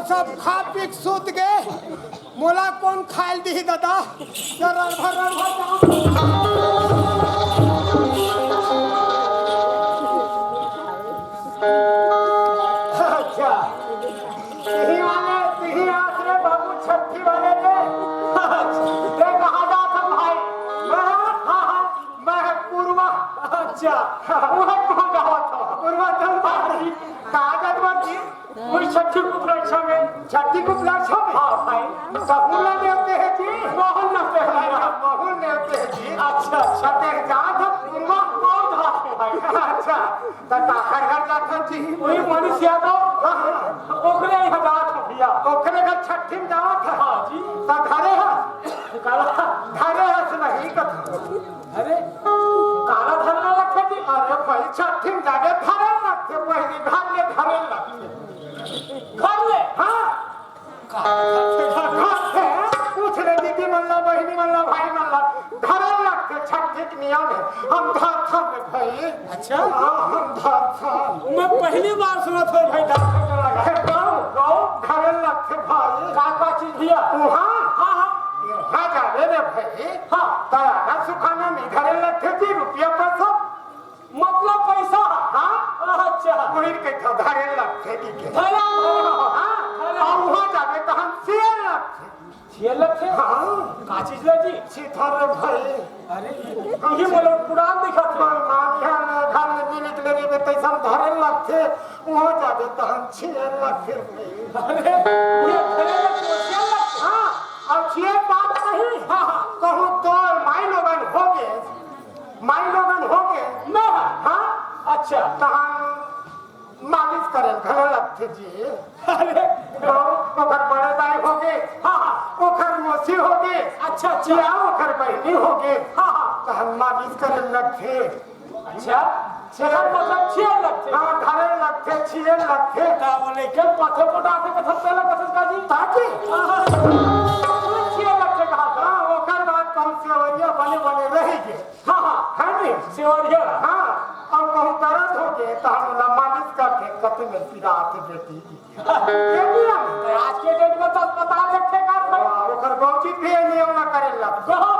सब खा पी के सूत गए मोला कौन खायल दी दादा अच्छा यही वाले यही आसरे बाबू छठी वाले ने मैं कहाँ जाता भाई मैं पूर्वा अच्छा वहाँ कहाँ जाता पूर्वा चल भाई कहाँ जाता छठी को परीक्षा में। छठी को परीक्षा में हाँ भाई। कहूला नेवते हैं जी मोहन लगते हैं भाई। बहुल नेवते हैं जी अच्छा अच्छा। सतेह जात पूर्वा बहुत हाथ में भाई। अच्छा तता घर घर जात जी वही मनीष यादव ओकरे यहाँ जात हो भैया। ओखरे घर छठी में जावत है हाँ जी। ता घरे है काला घरे है से नहीं कथा अरे काला धरने लगते जी। अरे भाई छठी में जाके घरे लगते पहले घरे लगते घर ले हाँ घरे पूछ ले दीदी मल्ला बहनी मल्ला भाई मल्ला घरे लगते छठी के नियम है हम धाथा में भाई अच्छा हम धाथा मैं पहली बार सुना था भाई घरे लगते भाई का चीज भैया। वहाँ हाँ हाँ यहाँ जावे रे भाई हाँ तारा ना सुखाना में घरे लगते जी रुपया पैसा मतलब पैसा। हाँ अच्छा वही के था घरे लगते की के भैया और वहाँ जावे तो हम शेर लगते 6 लाख है। हाँ का चीज ले जी। सीधा रे भाई अरे ये बोलो पुराण दिखा था। मानिया ने घर में भी निकले रे तैसा घरे लगते वहाँ जावे तो हम शेर लगते अरे ये खड़े लोग 6 लाख। हाँ अब ये बात नहीं हाँ हाँ कहूँ तो माई लोगन हो गए माई लोगन हो गए मैं हाँ अच्छा तहां मालिश करे घरे लगते जी अरे ओखर बड़े दाई हो गए हाँ हाँ ओखर मोसी हो गए अच्छा अच्छा या ओखर बहनी हो गए हाँ हाँ तहां मालिश करे लगते अच्छा 6 मतलब 6 लाख थे। हाँ घरे लगते छिए लगते का बोले के पथे पटाते के सब पहले कसम का जी। ताकि 6 लाख कहा था। हाँ ओखर बाद कम सेवरिया बने बने रहेंगे हाँ हाँ है नहीं सेवरिया। हाँ अब कहूँ दर्द हो गए तो हम मालिश करके कते में पीड़ा आते बेटी ये नियम है। आज के डेट में तो अस्पताल रखेगा भाई। ओकर बहुचित भी है नियम न करे लग गहो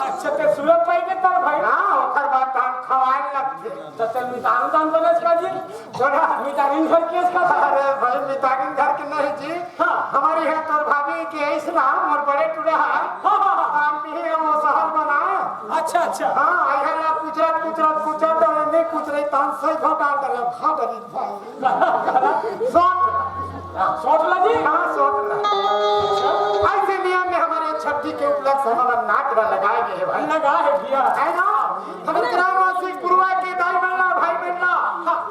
अच्छा ते सूरत पाई के तर भाई। हाँ ओकर बाद हम खवाए लगते तो ते मितान दान बने का जी। बोला मितान घर केस का था। अरे भाई मितागिन घर के नहीं जी हाँ हमारी है तोर भाभी के ऐसे नाम और बड़े टुड़ा है हाँ हाँ हम भी है वो शहर बना अच्छा अच्छा हाँ आई है पूछरत नहीं पूछ रही तान सही घटा कर खा गरीब भाई शॉट लगी। हाँ सोच ऐसे नियम में हमारे छठी के उपलक्ष्य हमारा नाच लगाए गए भाई लगा है भैया। है ना हमारे ग्रामवासी गुरुआ के दाई बनना भाई बनना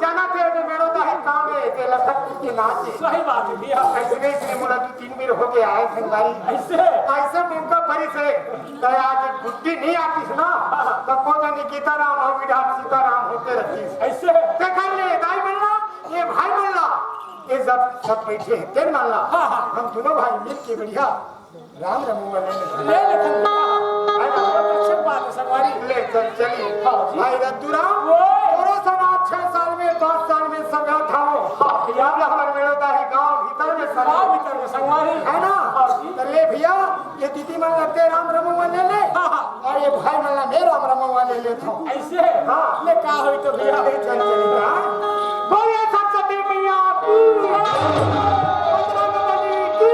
जाना थे जो मेरे दाई काम है के लखत के नाचे सही बात है भैया। ऐसे नहीं इसलिए मोला 2-3 बार हो गया है संगारी ऐसे ऐसे मुंका परी से तो आज गुड्डी नहीं आती ना तब को जाने गीताराम और विधान सीताराम होते रहती ऐसे देखा ले दाई बनना ये भाई बनना ये सब बैठे हैं तेल मानला हम दोनों भाई मिल के बढ़िया राम रमुआ ले ले अच्छी बात है संगवारी। ले चल चलिए भाई रद्दूराम ओए। पूरा समाज 6 साल में 5 साल में सब था भैया हमारे मेड़ोता है गांव भीतर में सब गाँव भीतर में संगवारी है ना तो ले भैया ये दीदी मन लगते राम रमुआ ले ले और ये भाई मन ले राम रमुआ ले ले था ऐसे हाँ ले का होई तो भैया। ले चल चलिए बोलिए सरस्वती मैया की बजरंगबली की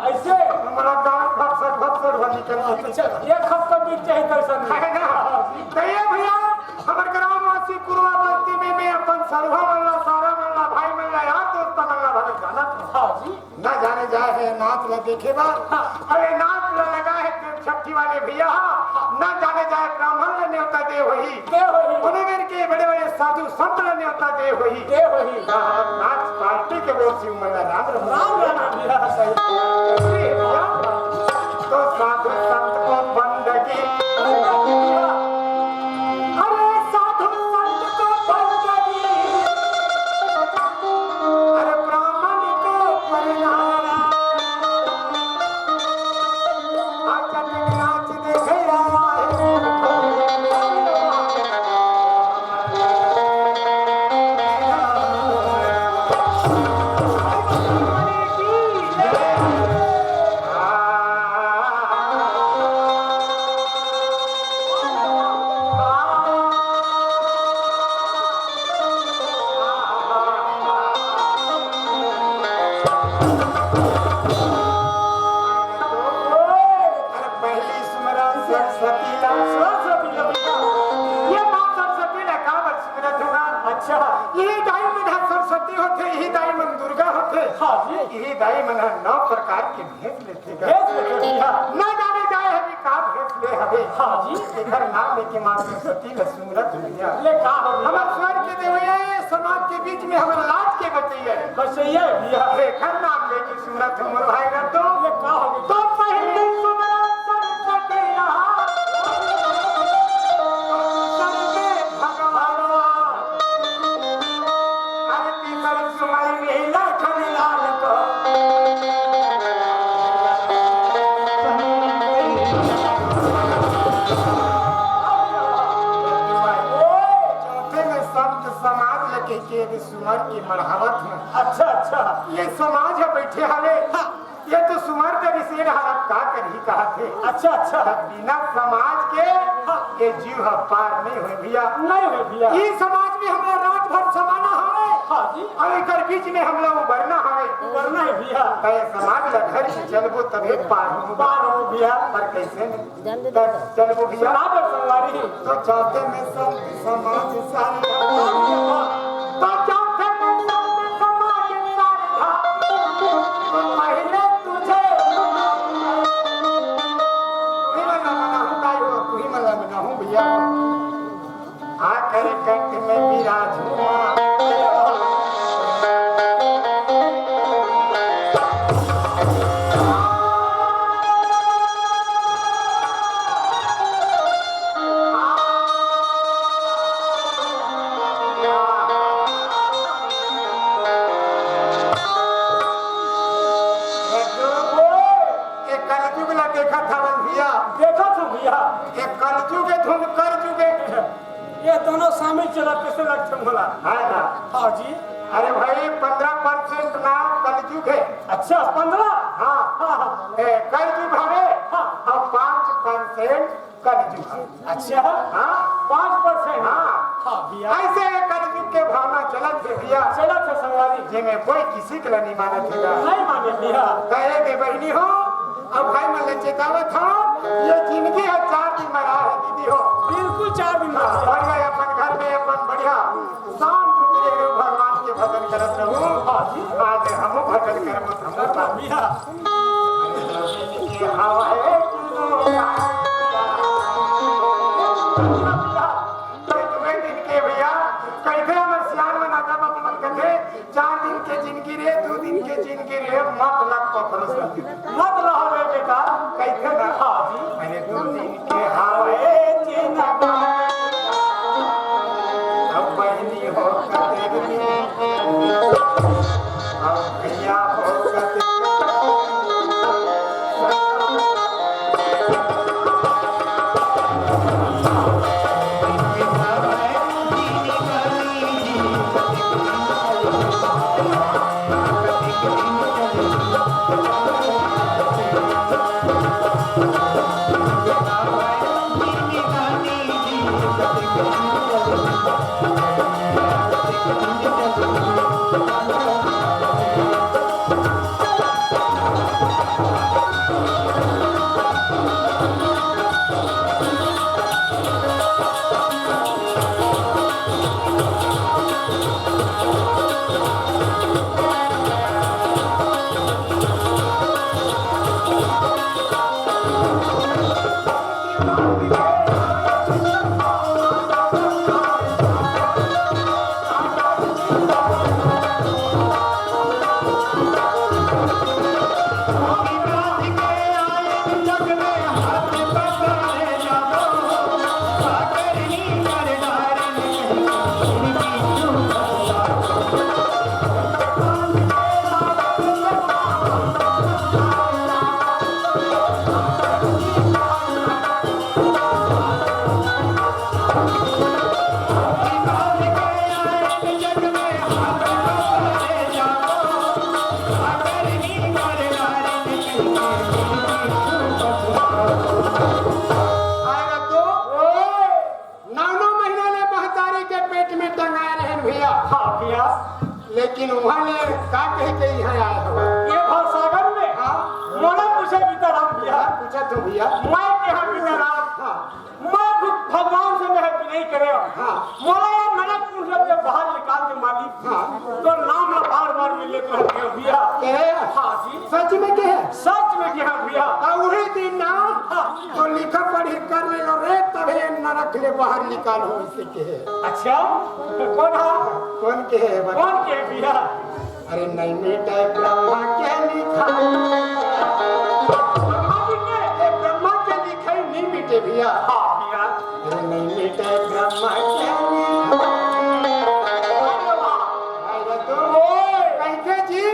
ऐसे हमारा गाँव भक्सर निकल एक हफ्ता बीत जाए दर्शन है ना कहिए भैया हमारे ग्रामवासी कुरवा बस्ती में मैं अपन सरवा मल्ला सारा मल्ला भाई मल्ला यार दोस्त मल्ला भगत गाना हाँ जी ना जाने जाए है नाच ल देखे बा अरे नाच ल लगा है छठी वाले भैया ना जाने जाए ब्राह्मण ने न्योता दे वही उन्हें के बड़े बड़े साधु संत ने न्योता दे वही नाच पार्टी के बोल सी मल्ला राम भैया सही तो साधु संत को बंदगी अरे साधु संत को बंदगी अरे ब्राह्मण को परिणाम आज नाच देखे आया है हाँ जी। यही दाई मन 9 प्रकार के भेष लेते भेष लेते भैया। न जाने जाए हमें का भेष ले हवे। हाँ जी। एकर नाम लेके मां सरस्वती ल सुमरत भैया। ले का हो भैया? हमर स्वर के देवैया समाज के बीच में हमर लाज के बचैया। बस ये भैया। एकर नाम लेके सुमरत हमर भाई रतो। ले का हो गया? तो पहले सुमरत सरस्वती रहा। सर्वे भगवान आरती कर सुमर में लखन लाल को। चौथे में संत समाज लगे के सुमर की मरहमत में। अच्छा अच्छा। ये समाज है बैठे हमें। ये तो सुमर के विषय हरब का करही कहा थे। अच्छा अच्छा। बिना समाज के ये जीव पार नहीं हुए भैया। नहीं हुए भैया। ये समाज में हमरा रात भर समाना है। हाँ जी। और एकर बीच में हम लोग उबरना है। करना है भैया। कहे समाज ला घर से चलबो तबे पार हो। पार हो भैया। पर कैसे नहीं चलबो भैया। सुना दो संगवारी। तो चौथे में संत समाज सारी तो चौथे में संत समाज सारी तो पहले तुझे तू ही मना हूँ ताई हो तू ही मना हूँ भैया। आकर कंठ में विराजू देखा था भैया। देखा था भैया। एक कलजुग है धुन कर जुगे। ये दोनों शामिल चला कैसे लगते होला? है ना। हाँ जी। अरे भाई 15% ना कलजुग है। अच्छा 15। हाँ हाँ हाँ। कलजुग हमें हाँ। और 5% कलजुग है। अच्छा। हाँ 5%। हाँ हाँ भैया। ऐसे कलजुग के भावना चलत है भैया। चला था संगवारी। जिसमें कोई किसी के लिए नहीं मानत है। नहीं माने भैया। कहे के बहनी हो और भाई मन चेतावत हो ये जिंदगी है 4 दिन मरा है दीदी हो। बिल्कुल 4 दिन में। बढ़िया अपन घर में अपन बढ़िया शांत रहो भगवान के भजन करत रहूं। हाँ जी। आज हम भजन करबो हम भैया। ये हवा है तुम्हें दिन के भैया कैसे हमर सियान में ना जब अपन कथे 4 दिन के जिंदगी रे 2 दिन के जिंदगी रे मत लग पकड़ो मत रहो रे बेटा। कैसे ना। हाँ जी। मैंने 2 दिन के हवा जिंदा अब बहनी हो कते अब भैया हो कते लेकिन वहाँ ने का कही के यहाँ आए हो ये भवसागर में। हाँ मोला पूछे बीताराम भैया। पूछा तो भैया मैं कहा बीताराम। हाँ मैं खुद भगवान से मैं कि नहीं करे। हाँ मोला यार मैंने पूछ लिया बाहर निकाल के मालिक। हाँ तो नाम ला बार बार मिले तो भैया रख ले बाहर निकालो इसे के है। अच्छा कौन है? कौन के है बता? कौन के भैया? अरे नहीं मिटे ब्रह्मा के लिखा, ब्रह्मा जी के? ए ब्रह्मा के लिखे नहीं मिटे भैया। हाँ भैया। अरे नहीं मिटे ब्रह्मा के लिखा। अरे तो कैसे जी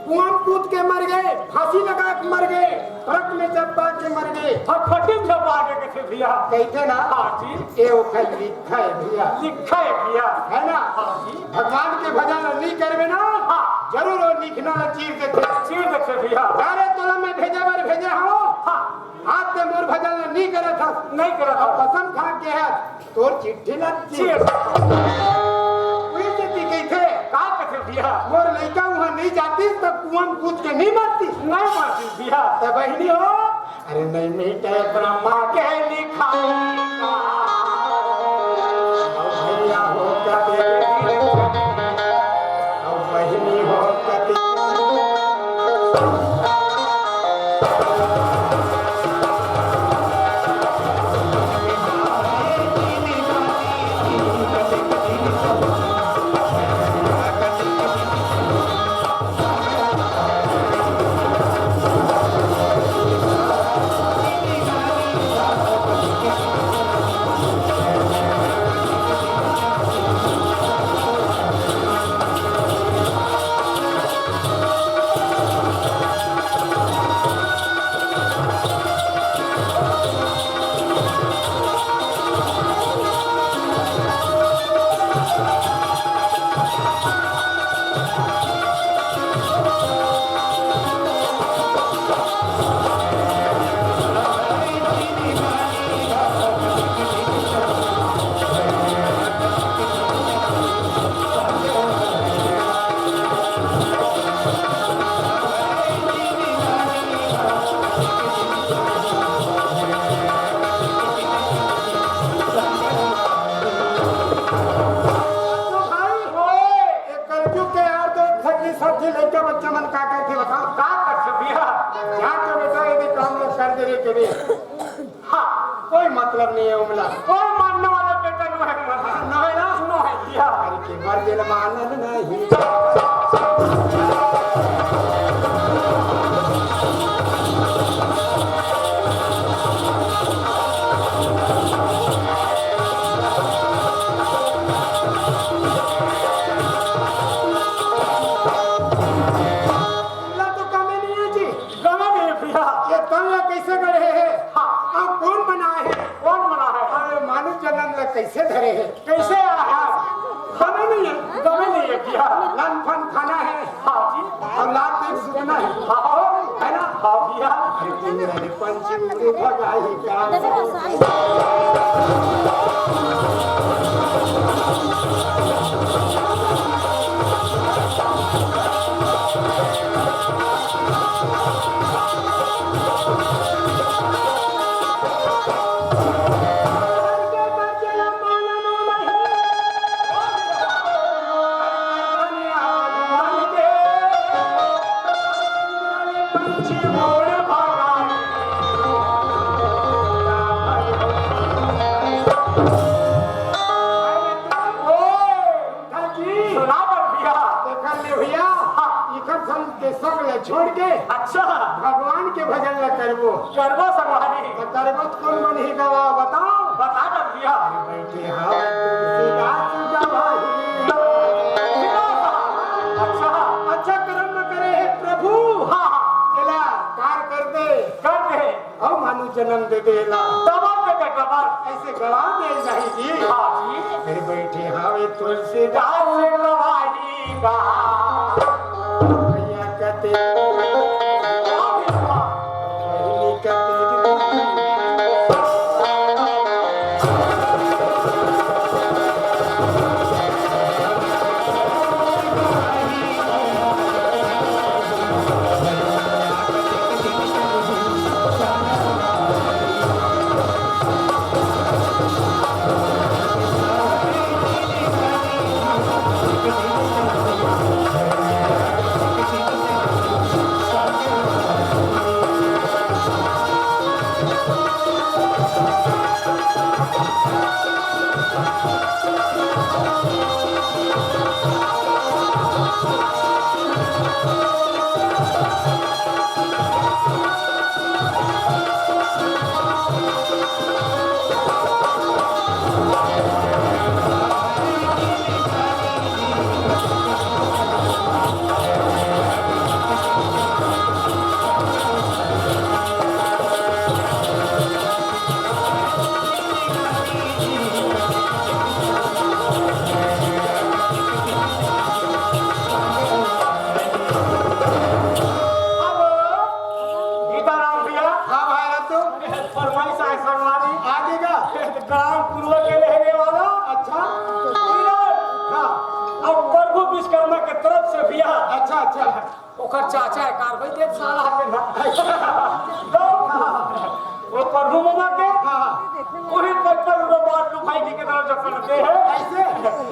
कुआं कूद के मर गए, फांसी लगा के मर गए, ट्रक में चप्पा के मर गए। फटफटी में सब आगे के थे भैया। कहते ना हाँ जी। ये ओखल लिखा है भैया, लिखा है भैया। है ना? हाँ जी। भगवान के भजन नहीं करवे ना, हाँ जरूर वो लिखना न चीर देते। चीर देते भैया। अरे तोला में भेजे बार भेजे हो, हाँ हाथ में मोर भजन नहीं करे था, नहीं करा था। अब कसम खा के है तोर चिट्ठी न चीर कोई चिट्ठी कही थे कहा के थे भैया? मोर लड़का वहाँ नहीं जाती तो कुआं में कूद के नहीं मरती। नहीं मारती भैया। तो बहनी हो, अरे नहीं मिटे ब्रह्मा के लिखा, अब भैया हो कते, अब बहनी हो कते। कोई मतलब नहीं है उमला, कोई मानने वाला बेटा नहीं है तुम्हारा। न है ना? सुनो है भैया। अरे के मर दिल मानन नहीं। उमला तो कमे नहीं है जी। गमे नहीं भैया। ये तंग कैसे गढ़े है? हाँ अब कौन बनाए है? कौन बना है? अरे मानव जन्म ला कैसे धरे है? कैसे आया? हमें नहीं है, गमे नहीं है भैया। लन फन खाना है हाँ जी। और लात देख सुनना है, हाँ है ना? हाँ भैया। अरे तेरे पंची भगाई क्या? सुना पर भैया। भैया इखन संग के संग ले छोड़ के अच्छा भगवान के भजन ला करबो। करबो संगवारी। तो करबो तो कौन मन ही गवा बताओ? बता दो भैया। बैठे हाय तुलसीदास गवाही। अच्छा अच्छा कर्म न करे हे प्रभु, हाँ एला कार कर दे कर दे। और मानु जन्म दे देला, डबल पे का डबल। ऐसे गवा दे नहीं जी। हाँ जी। फिर बैठे हाय तुलसीदास दास गवाही गा। भैया कते बहिनी कते ओकर चाचा है कारवाई देव साला के ना वो प्रभु मामा के वही 55 बात तू भाई के तरफ जब करते हैं ऐसे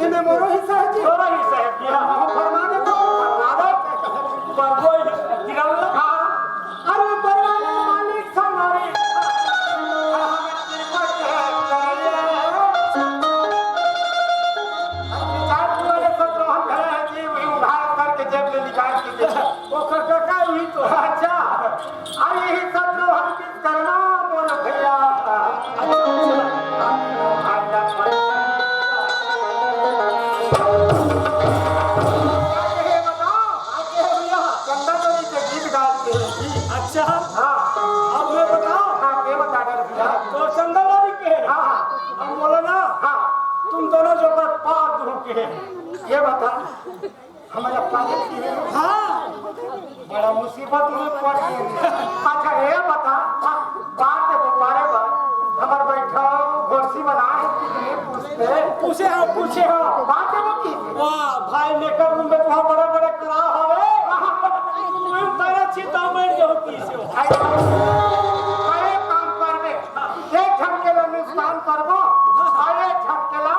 इन्हें मोरो हिस्सा है जी थोड़ा ही सह किया फरमाने दो प्रभु गिराऊंगा अरे परवाने मालिक समारे ओकर काका ही तो अच्छा अरे यही सब लोग हम किस करना बोल भैया अच्छा अब मैं बताओ तो चंदनवारी के अब बोलो ना तुम दोनों जो पार धो के ये बता हमारा पाले की है बड़ा मुसीबत में पड़ गई अच्छा ये बता बात है बारे बार हमार बैठा कुर्सी बनाए पूछे हो बात है वो की वाह भाई मेकअप रूम में तो बड़े बड़े करा हवे तुम तारा चिता में जो की से अरे काम करबे एक झटके ला नुकसान करबो अरे झटके ला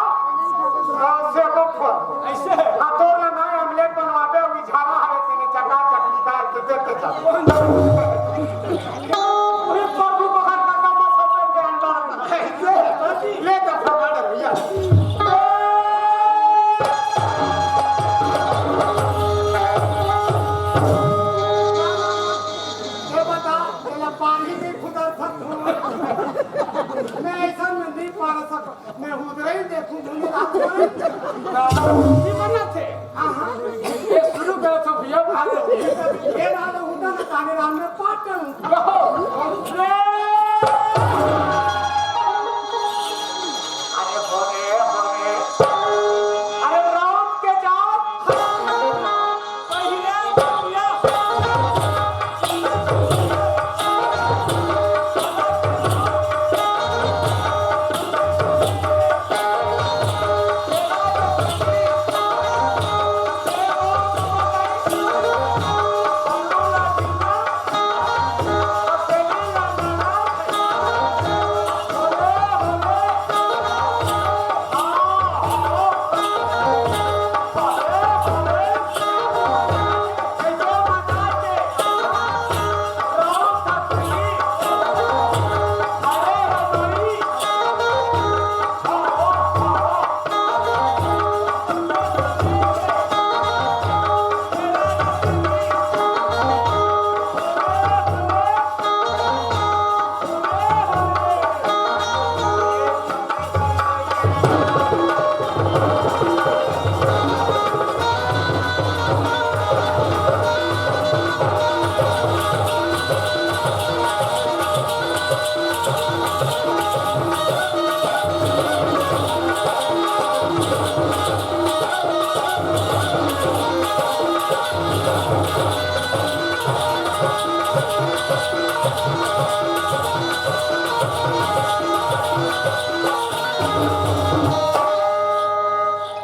से को फोड़ ऐसे तोर ला ना ऑमलेट बनवाबे और झावा है तेने चका चटनी काट के देते जा अरे प्रभु बहार का काम सब के अंदर ऐसे ले तो फटाफट भैया ये बता तेरा पानी में खुदा सब मैं ऐसा नहीं पा सकता मैं उधर ही देखूं मुझे रात ये बना थे ये शुरू करो तो भैया भाग ये रात उधर ना ताने रात में पाटन अरे हो गए अरे रात के जाओ पहले भैया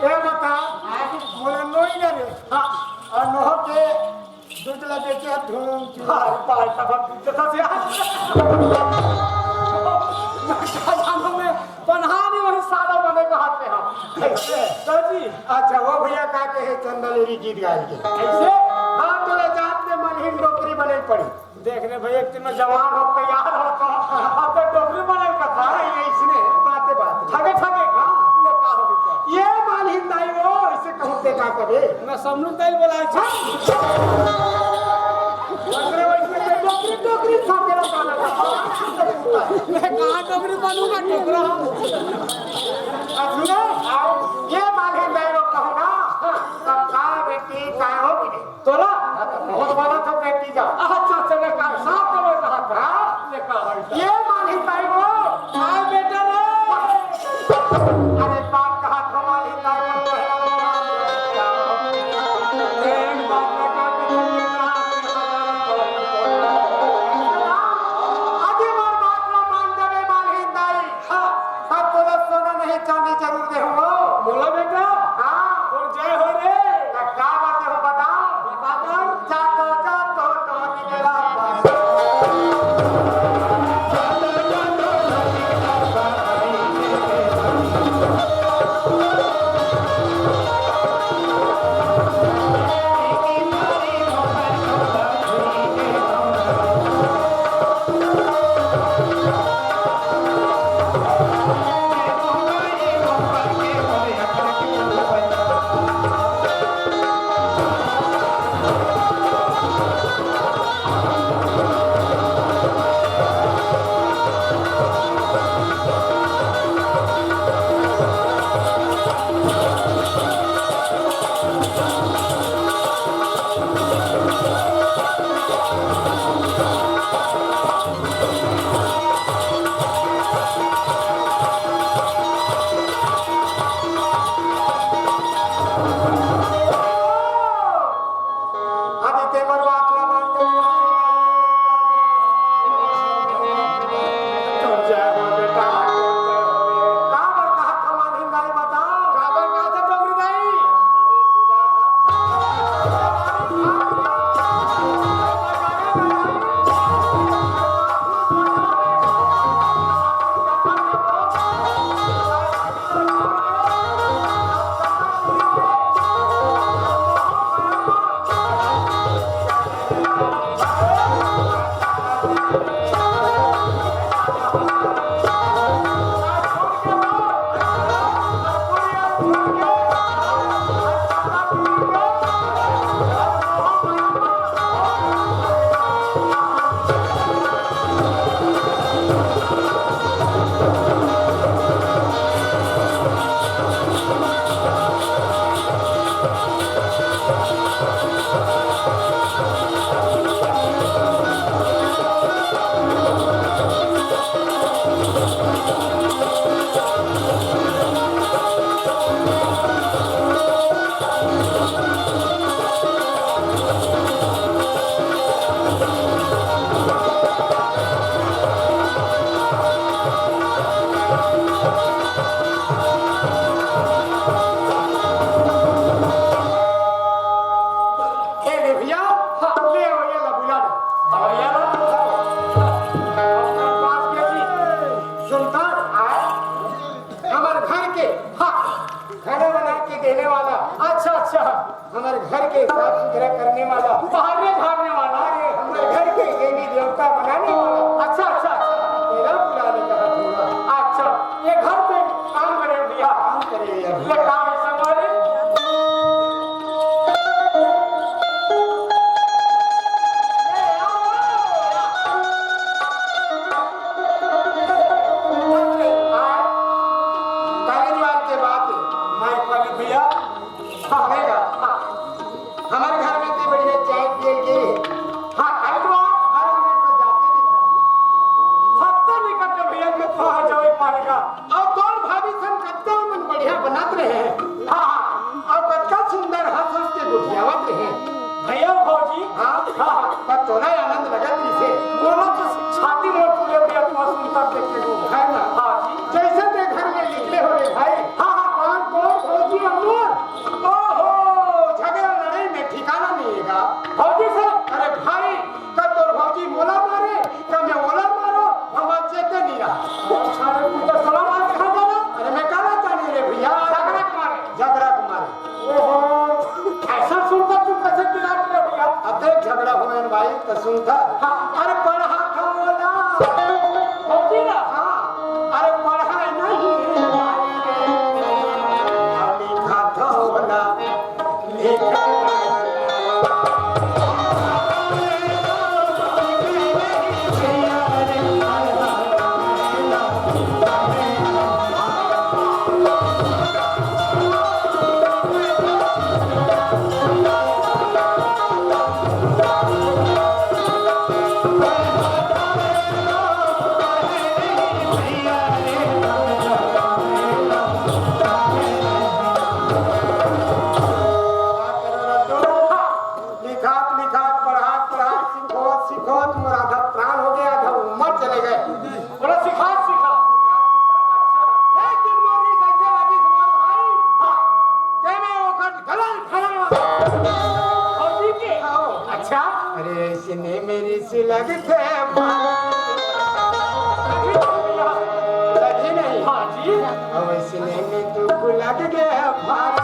ये बता बोले नोई ना रे और नोह के दूध लगे के धूम चुरा पाल तब जैसा से जानों में पन्हानी वही सादा बने का हाथ पे हम तो जी अच्छा वो भैया का के है चंदलेरी गीत गाय के ऐसे हाँ तोरे जात में मनहीन नौकरी बने पड़ी देखने भैया इतने जवान हो तैयार हो तो अब तो डोकरी बने का था अरे ये इसने बातें बात समृद्ध तेल बोलाय छे वगैरे वैसे डोकरी डोकरी साकेला काना मैं कहां डोकरी बनूंगा टोकरा सुनो ये माने मैं कहो ना का बेटी का हो कि तोला बहुत बड़ा तो बेटी जा अच्छा चले का साफ में कहा था देखा है ये माने ताई वो हां बेटा रे अरे बात कहा हमारी ताई वो प्रेम बात का आगे बार बात ना मान देवे माने ताई हां सब तो सोना नहीं चांदी जरूर दे हो बोला बेटा हां और जय हो रे क्या बात है बताओ बता कर जातो तो निकला हमारे घर के साफ सुथरा करने वाला, बाहर में झाड़ने वाला, हमारे घर के देवी देवता बनाने वाला। अच्छा अच्छा तेरा बुलाने का हाथ होगा। अच्छा ये घर पे काम करे भैया, काम करे यार। ये काम है संभाले। हमारे घर में इतनी बढ़िया चाय पिए के हाँ खाए तो हर हमेशा जाते भी था। हफ्ता नहीं करते भैया में कहाँ जाए पाएगा। और कौन भाभी सन कत्ता मन बढ़िया बनाते रहे। हाँ हाँ और कत्ता सुंदर हंस हंस के गुठियावत रहे। भैया भौजी हाँ हाँ पर तोला आनंद लगा से बोलो तो छाती में पूरे भैया तुम्हारा सुंदर देखने को है ना। हाँ जी जैसे ते घर में निकले हो रे भाई। हाँ हाँ कौन कौन भौजी अमूर। ओहो झगड़ा लड़ाई में ठिकाना नहीं है। भौजी से अरे भाई कब तोर भौजी मोला मारे कब मैं मोला मारो हम चेते नहीं रहा। सारे पुत्र सलाम आज खा जाना। अरे मैं कहना चाहनी रे भैया झगड़ा मारे झगड़ा कुमारे। ओहो ऐसा सुनकर तुम कैसे बिगाड़ रहे भैया। अब देख झगड़ा हुए भाई तो सुनता। हाँ अरे पढ़ा खोला भौजी ना हाँ इसने मेरी सी लगते लगी नहीं हाँ जी अब इसने में दुख लग गया